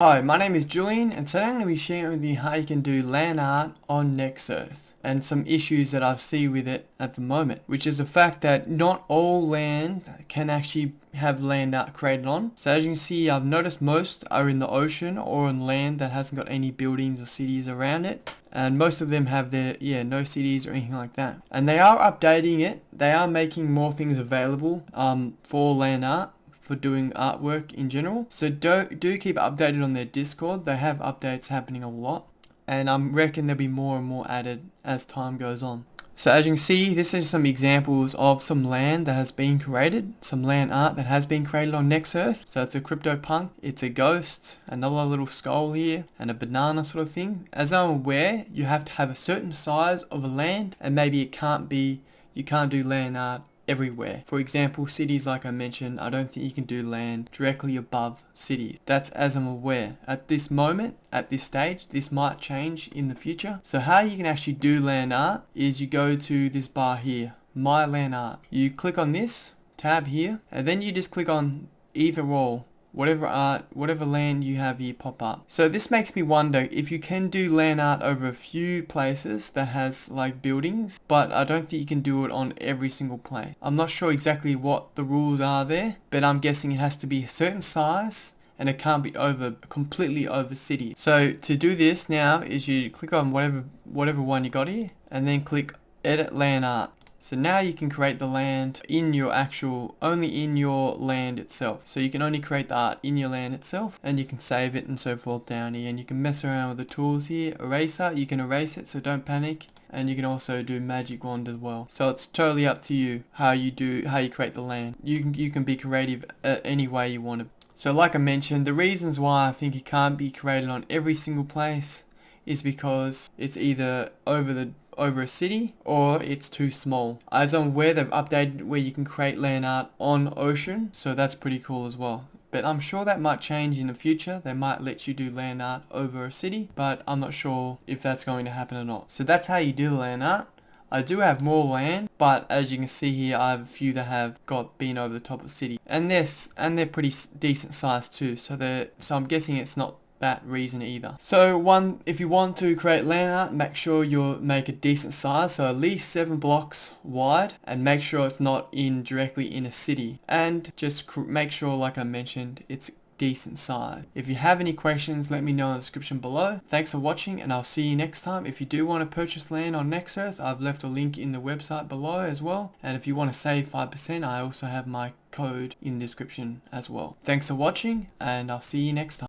Hi, my name is Julian and today I'm going to be sharing with you how you can do land art on Nexearth and some issues that I see with it at the moment, which is the fact that not all land can actually have land art created on. So as you can see, I've noticed most are in the ocean or on land that hasn't got any buildings or cities around it. And most of them have no cities or anything like that. And they are updating it. They are making more things available for land art, for doing artwork in general. So do keep updated on their Discord. They have updates happening a lot, and I reckon there'll be more and more added as time goes on. So as you can see, this is some examples of some land that has been created, some land art that has been created on Nexearth. So it's a CryptoPunk, it's a ghost, another little skull here, and a banana sort of thing. As I'm aware, you have to have a certain size of a land, and maybe you can't do land art everywhere. For example, cities like I mentioned, I don't think you can do land directly above cities. That's as I'm aware. At this moment, at this stage, this might change in the future. So how you can actually do land art is you go to this bar here, My Land Art. You click on this tab here, and then you just click on either or. Whatever land you have here pop up. So this makes me wonder if you can do land art over a few places that has like buildings, but I don't think you can do it on every single place. I'm not sure exactly what the rules are there, but I'm guessing it has to be a certain size and it can't be completely over city. So to do this now is you click on whatever one you got here and then click edit land art. So now you can create the land only in your land itself. So you can only create the art in your land itself, and you can save it and so forth down here. And you can mess around with the tools here. Eraser, you can erase it, so don't panic. And you can also do magic wand as well. So it's totally up to you how you create the land. You can be creative any way you want to. So like I mentioned, the reasons why I think it can't be created on every single place is because it's either over a city or it's too small. As I'm aware, they've updated where you can create land art on ocean, so that's pretty cool as well. But I'm sure that might change in the future. They might let you do land art over a city, but I'm not sure if that's going to happen or not. So that's how you do land art. I do have more land, but as you can see here, I have a few that have been over the top of city, and they're pretty decent size too. So I'm guessing it's not that reason either. So if you want to create land art, make sure you make a decent size, so at least 7 blocks wide, and make sure it's not directly in a city, and just make sure, like I mentioned, it's decent size. If you have any questions, let me know in the description below. Thanks for watching, and I'll see you next time. If you do want to purchase land on Nexearth, I've left a link in the website below as well, and if you want to save 5%, I also have my code in the description as well. Thanks for watching, and I'll see you next time.